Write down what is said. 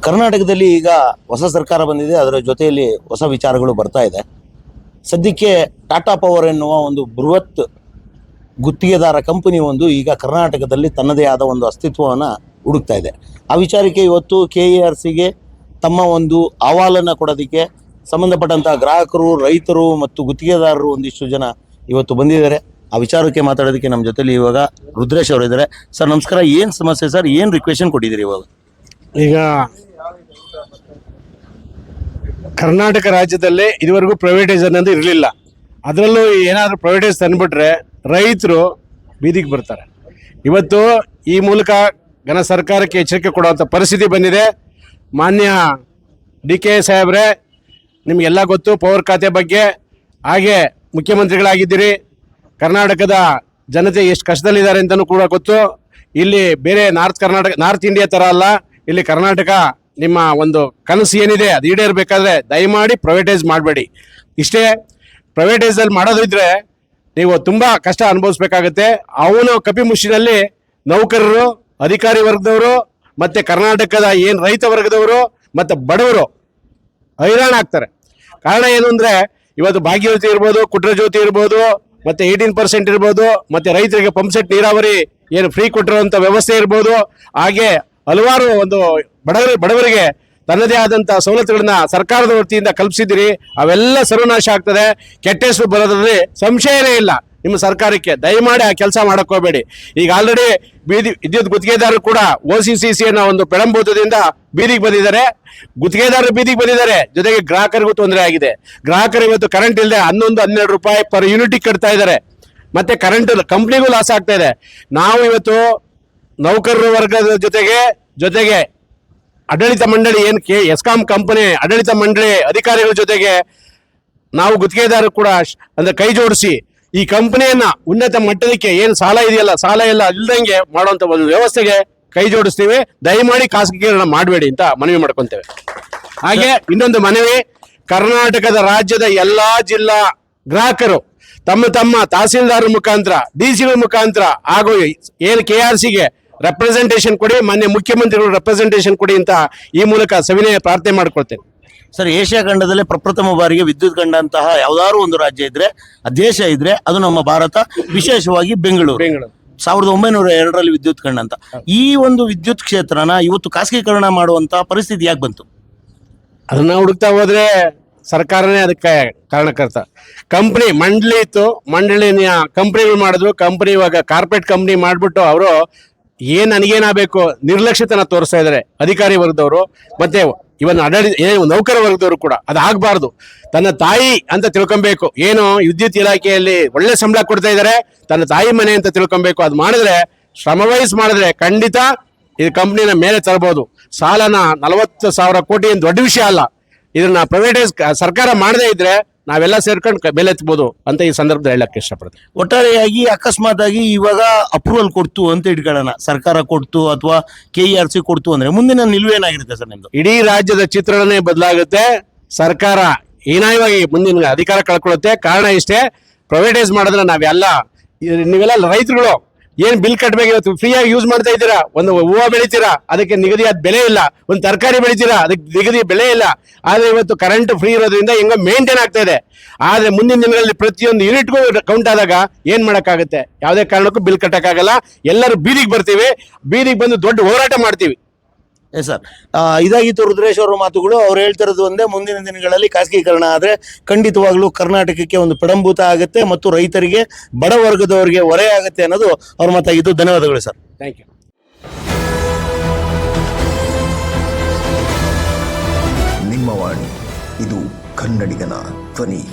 ಕರ್ನಾಟಕದಲ್ಲಿ ಈಗ ಹೊಸ ಸರ್ಕಾರ ಬಂದಿದೆ, ಅದರ ಜೊತೆಯಲ್ಲಿ ಹೊಸ ವಿಚಾರಗಳು ಬರ್ತಾ ಇದೆ. ಸದ್ಯಕ್ಕೆ ಟಾಟಾ ಪವರ್ ಎನ್ನುವ ಒಂದು ಬೃಹತ್ ಗುತ್ತಿಗೆದಾರ ಕಂಪನಿ ಒಂದು ಈಗ ಕರ್ನಾಟಕದಲ್ಲಿ ತನ್ನದೇ ಆದ ಒಂದು ಅಸ್ತಿತ್ವವನ್ನು ಹುಡುಕ್ತಾ ಇದೆ. ಆ ವಿಚಾರಕ್ಕೆ ಇವತ್ತು KERCಗೆ ತಮ್ಮ ಒಂದು ಅಹವಾಲನ್ನು ಕೊಡೋದಕ್ಕೆ ಸಂಬಂಧಪಟ್ಟಂಥ ಗ್ರಾಹಕರು, ರೈತರು ಮತ್ತು ಗುತ್ತಿಗೆದಾರರು ಒಂದಿಷ್ಟು ಜನ ಇವತ್ತು ಬಂದಿದ್ದಾರೆ. ಆ ವಿಚಾರಕ್ಕೆ ಮಾತಾಡೋದಕ್ಕೆ ನಮ್ಮ ಜೊತೆಲಿ ಇವಾಗ ರುದ್ರೇಶ್ ಅವರು ಇದ್ದಾರೆ. ಸರ್ ನಮಸ್ಕಾರ. ಏನು ಸಮಸ್ಯೆ ಸರ್? ಏನು ರಿಕ್ವೆಷನ್ ಕೊಟ್ಟಿದ್ದೀರಿ ಇವಾಗ? ಈಗ ಕರ್ನಾಟಕ ರಾಜ್ಯದಲ್ಲಿ ಇದುವರೆಗೂ ಪ್ರೈವೇಟೈಸ್ ಅನ್ನೋದು ಇರಲಿಲ್ಲ. ಅದರಲ್ಲೂ ಏನಾದರೂ ಪ್ರೈವೇಟೈಸ್ ತಂದುಬಿಟ್ರೆ ರೈತರು ಬೀದಿಗೆ ಬರ್ತಾರೆ. ಇವತ್ತು ಈ ಮೂಲಕ ಘನ ಸರ್ಕಾರಕ್ಕೆ ಎಚ್ಚರಿಕೆ ಕೊಡುವಂಥ ಪರಿಸ್ಥಿತಿ ಬಂದಿದೆ. ಮಾನ್ಯ DK ಸಾಹೇಬ್ರೆ, ನಿಮಗೆಲ್ಲ ಗೊತ್ತು ಪವರ್ ಖಾತೆ ಬಗ್ಗೆ. ಹಾಗೆ ಮುಖ್ಯಮಂತ್ರಿಗಳಾಗಿದ್ದೀರಿ. ಕರ್ನಾಟಕದ ಜನತೆ ಎಷ್ಟು ಕಷ್ಟದಲ್ಲಿದ್ದಾರೆ ಅಂತಲೂ ಕೂಡ ಗೊತ್ತು. ಇಲ್ಲಿ ಬೇರೆ ನಾರ್ತ್ ಇಂಡಿಯಾ ಥರ ಅಲ್ಲ, ಇಲ್ಲಿ ಕರ್ನಾಟಕ ನಿಮ್ಮ ಒಂದು ಕನಸು ಏನಿದೆ ಅದು ಈಡೇರಬೇಕಾದ್ರೆ ದಯಮಾಡಿ ಪ್ರೈವೇಟೈಸ್ ಮಾಡಬೇಡಿ. ಇಷ್ಟೇ, ಪ್ರೈವೇಟೈಸಲ್ಲಿ ಮಾಡೋದಿದ್ರೆ ನೀವು ತುಂಬ ಕಷ್ಟ ಅನುಭವಿಸ್ಬೇಕಾಗತ್ತೆ. ಅವನು ಕಪಿಮುಷ್ಟಿನಲ್ಲಿ ನೌಕರರು, ಅಧಿಕಾರಿ ವರ್ಗದವರು ಮತ್ತು ಕರ್ನಾಟಕದ ಏನು ರೈತ ವರ್ಗದವರು ಮತ್ತು ಬಡವರು ಹೈರಾಣ ಆಗ್ತಾರೆ. ಕಾರಣ ಏನು ಅಂದರೆ ಇವತ್ತು ಭಾಗ್ಯಜ್ಯೋತಿ ಇರ್ಬೋದು, ಕುಟ್ರಜ್ಯೋತಿ ಇರ್ಬೋದು, ಮತ್ತು 18% ಇರ್ಬೋದು, ಮತ್ತು ರೈತರಿಗೆ ಪಂಪ್ಸೆಟ್ ನೀರಾವರಿ ಏನು ಫ್ರೀ ಕೊಟ್ಟಿರುವಂಥ ವ್ಯವಸ್ಥೆ ಇರ್ಬೋದು. ಹಾಗೆ ಹಲವಾರು ಒಂದು ಬಡವರಿಗೆ ತನ್ನದೇ ಆದಂಥ ಸವಲತ್ತುಗಳನ್ನ ಸರ್ಕಾರದ ವತಿಯಿಂದ ಕಲ್ಪಿಸಿದ್ದೀರಿ. ಅವೆಲ್ಲ ಸರ್ವನಾಶ ಆಗ್ತದೆ. ಕೆಟ್ಟ ಹೆಸರು ಬರೋದ್ರಲ್ಲಿ ಸಂಶಯನೇ ಇಲ್ಲ ನಿಮ್ಮ ಸರ್ಕಾರಕ್ಕೆ. ದಯಮಾಡಿ ಆ ಕೆಲಸ ಮಾಡಕ್ಕೆ ಹೋಗಬೇಡಿ. ಈಗ ಆಲ್ರೆಡಿ ವಿದ್ಯುತ್ ಗುತ್ತಿಗೆದಾರರು ಕೂಡ OCCC ಅನ್ನೋ ಒಂದು ಪೆಳಂಬೂತದಿಂದ ಬೀದಿಗೆ ಬಂದಿದ್ದಾರೆ. ಗುತ್ತಿಗೆದಾರರು ಬೀದಿಗೆ ಬಂದಿದ್ದಾರೆ, ಜೊತೆಗೆ ಗ್ರಾಹಕರಿಗೂ ತೊಂದರೆ ಆಗಿದೆ. ಗ್ರಾಹಕರು ಇವತ್ತು ಕರೆಂಟ್ ಇಲ್ಲದೆ 11-12 ರೂಪಾಯಿ ಪರ್ ಯೂನಿಟಿಗೆ ಕಟ್ತಾ ಇದ್ದಾರೆ. ಮತ್ತೆ ಕರೆಂಟ್ ಕಂಪ್ನಿಗೂ ಲಾಸ್ ಆಗ್ತಾ ಇದೆ. ನಾವು ಇವತ್ತು ನೌಕರರ ವರ್ಗದ ಜೊತೆಗೆ ಆಡಳಿತ ಮಂಡಳಿ ಏನು ಎಸ್ಕಾಂ ಕಂಪನಿ ಆಡಳಿತ ಮಂಡಳಿ ಅಧಿಕಾರಿಗಳ ಜೊತೆಗೆ ನಾವು ಗುತ್ತಿಗೆದಾರರು ಕೂಡ ಅಂದ್ರೆ ಕೈ ಜೋಡಿಸಿ ಈ ಕಂಪನಿಯನ್ನ ಉನ್ನತ ಮಟ್ಟದಕ್ಕೆ ಏನು ಸಾಲ ಇದೆಯಲ್ಲ, ಸಾಲ ಎಲ್ಲ ಇಲ್ದಂಗೆ ಮಾಡುವಂತ ಒಂದು ವ್ಯವಸ್ಥೆಗೆ ಕೈ ಜೋಡಿಸ್ತೀವಿ. ದಯಮಾಡಿ ಖಾಸಗೀಕರಣ ಮಾಡಬೇಡಿ ಅಂತ ಮನವಿ ಮಾಡ್ಕೊಂತೇವೆ. ಹಾಗೆ ಇನ್ನೊಂದು ಮನವಿ, ಕರ್ನಾಟಕದ ರಾಜ್ಯದ ಎಲ್ಲಾ ಜಿಲ್ಲಾ ಗ್ರಾಹಕರು ತಮ್ಮ ತಹಸೀಲ್ದಾರ್ ಮುಖಾಂತರ, DCಗಳ ಮುಖಾಂತರ ಹಾಗೂ ಏನು KRCಗೆ ರೆಪ್ರೆಸೆಂಟೇಷನ್ ಕೊಡಿ, ಮಾನ್ಯ ಮುಖ್ಯಮಂತ್ರಿಗಳು ರೆಪ್ರೆಸೆಂಟೇಷನ್ ಕೊಡಿ ಅಂತ ಈ ಮೂಲಕ ಸವಿನಯ ಪ್ರಾರ್ಥನೆ ಮಾಡ್ಕೊಳ್ತೇನೆ. ಸರ್, ಏಷ್ಯಾ ಖಂಡದಲ್ಲೇ ಪ್ರಪ್ರಥಮ ಬಾರಿಗೆ ವಿದ್ಯುತ್ ಕಂಡಂತಹ ಯಾವ್ದಾದ್ರು ಒಂದು ರಾಜ್ಯ ಇದ್ರೆ, ಆ ದೇಶ ಇದ್ರೆ ಅದು ನಮ್ಮ ಭಾರತ, ವಿಶೇಷವಾಗಿ ಬೆಂಗಳೂರು. 1902ರಲ್ಲಿ ವಿದ್ಯುತ್ ಕಂಡಂತ ಈ ಒಂದು ವಿದ್ಯುತ್ ಕ್ಷೇತ್ರನ ಇವತ್ತು ಖಾಸಗೀಕರಣ ಮಾಡುವಂತ ಪರಿಸ್ಥಿತಿ ಯಾಕೆ ಬಂತು? ಅದನ್ನ ಹುಡುಕ್ತಾ ಹೋದ್ರೆ ಸರ್ಕಾರನೇ ಅದಕ್ಕೆ ಕಾರಣಕರ್ತ. ಕಂಪ್ನಿ ಮಂಡಳಿ ಇತ್ತು, ಮಂಡಳಿನ ಕಂಪ್ನಿಗಳು ಮಾಡಿದ್ರು. ಕಂಪ್ನಿ ಇವಾಗ ಕಾರ್ಪೊರೇಟ್ ಕಂಪ್ನಿ ಮಾಡಿಬಿಟ್ಟು ಅವರು ಏನ್ ನನಗೇನಾಗಬೇಕು ನಿರ್ಲಕ್ಷ್ಯತನ ತೋರಿಸ್ತಾ ಇದ್ದಾರೆ ಅಧಿಕಾರಿ ವರ್ಗದವರು. ಮತ್ತೆ ಇವನ್ ನೌಕರ ವರ್ಗದವರು ಕೂಡ ಅದಾಗಬಾರ್ದು. ತನ್ನ ತಾಯಿ ಅಂತ ತಿಳ್ಕೊಬೇಕು. ಏನು ವಿದ್ಯುತ್ ಇಲಾಖೆಯಲ್ಲಿ ಒಳ್ಳೆ ಸಂಬಳ ಕೊಡ್ತಾ ಇದ್ದಾರೆ, ತನ್ನ ತಾಯಿ ಮನೆ ಅಂತ ತಿಳ್ಕೊಬೇಕು. ಅದು ಮಾಡಿದ್ರೆ, ಶ್ರಮವಹಿಸಿ ಮಾಡಿದ್ರೆ ಖಂಡಿತ ಈ ಕಂಪ್ನಿನ ಮೇಲೆ ತರಬಹುದು. ಸಾಲನ 40,000 ಕೋಟಿ ಏನು ದೊಡ್ಡ ವಿಷಯ ಅಲ್ಲ. ಇದನ್ನ ಪ್ರೈವೇಟೈಸ್ ಸರ್ಕಾರ ಮಾಡದೇ ಇದ್ರೆ ನಾವೆಲ್ಲ ಸೇರ್ಕೊಂಡು ಬೆಲೆ ಎತ್ತಬಹುದು ಅಂತ ಈ ಸಂದರ್ಭದಲ್ಲಿ ಹೇಳಕ್ಕೆ ಇಷ್ಟಪಡ್ತೀನಿ. ಒಟ್ಟಾರೆಯಾಗಿ ಅಕಸ್ಮಾತ್ ಆಗಿ ಇವಾಗ ಅಪ್ರೂವಲ್ ಕೊಡ್ತು ಅಂತ ಇಟ್ಕೊಳ್ಳೋಣ, ಸರ್ಕಾರ ಕೊಡ್ತು ಅಥವಾ KERC ಕೊಡ್ತು ಅಂದ್ರೆ ಮುಂದಿನ ನಿಲುವೇನಾಗಿರುತ್ತೆ ಸರ್ ನಿಮ್ದು? ಇಡೀ ರಾಜ್ಯದ ಚಿತ್ರಣನೇ ಬದಲಾಗುತ್ತೆ. ಸರ್ಕಾರ ಹೀನಾಯವಾಗಿ ಮುಂದಿನ ಅಧಿಕಾರ ಕಳ್ಕೊಳ್ಳುತ್ತೆ. ಕಾರಣ ಇಷ್ಟೇ, ಪ್ರೈವೇಟೈಸ್ ಮಾಡಿದ್ರೆ ನೀವೆಲ್ಲ ರೈತರುಗಳು ಏನ್ ಬಿಲ್ ಕಟ್ಟಬೇಕು, ಇವತ್ತು ಫ್ರೀಯಾಗಿ ಯೂಸ್ ಮಾಡ್ತಾ ಇದ್ದೀರಾ. ಒಂದು ಹೂವು ಬೆಳಿತೀರಾ, ಅದಕ್ಕೆ ನಿಗದಿಯಾದ ಬೆಲೆ ಇಲ್ಲ. ಒಂದು ತರಕಾರಿ ಬೆಳಿತೀರಾ, ಅದಕ್ಕೆ ನಿಗದಿ ಬೆಲೆ ಇಲ್ಲ. ಆದ್ರೆ ಇವತ್ತು ಕರೆಂಟ್ ಫ್ರೀ ಇರೋದ್ರಿಂದ ಹೆಂಗ ಮೇಂಟೈನ್ ಆಗ್ತಾ ಇದೆ. ಆದ್ರೆ ಮುಂದಿನ ದಿನಗಳಲ್ಲಿ ಪ್ರತಿಯೊಂದು ಯೂನಿಟ್ಗೂ ಕೌಂಟ್ ಆದಾಗ ಏನ್ ಮಾಡಕ್ಕಾಗತ್ತೆ? ಯಾವುದೇ ಕಾರಣಕ್ಕೂ ಬಿಲ್ ಕಟ್ಟಕ್ಕಾಗಲ್ಲ. ಎಲ್ಲರೂ ಬೀದಿಗೆ ಬರ್ತೀವಿ, ಬೀದಿಗೆ ಬಂದು ದೊಡ್ಡ ಹೋರಾಟ ಮಾಡ್ತೀವಿ. ಸರ್, ಇದಾಗಿತ್ತು ರುದ್ರೇಶ್ ಅವರ ಮಾತುಗಳು. ಅವ್ರು ಹೇಳ್ತಿರೋದು ಒಂದೇ, ಮುಂದಿನ ದಿನಗಳಲ್ಲಿ ಖಾಸಗೀಕರಣ ಆದರೆ ಖಂಡಿತವಾಗ್ಲೂ ಕರ್ನಾಟಕಕ್ಕೆ ಒಂದು ಪೆಡಂಭೂತ ಆಗುತ್ತೆ ಮತ್ತು ರೈತರಿಗೆ, ಬಡ ವರ್ಗದವರಿಗೆ ಹೊರೆ ಆಗುತ್ತೆ ಅನ್ನೋದು ಅವ್ರ ಮಾತಾಗಿದ್ದು. ಧನ್ಯವಾದಗಳು ಸರ್. Thank you. ನಿಮ್ಮ ವಾಣಿ, ಇದು ಕನ್ನಡಿಗನ ಧ್ವನಿ.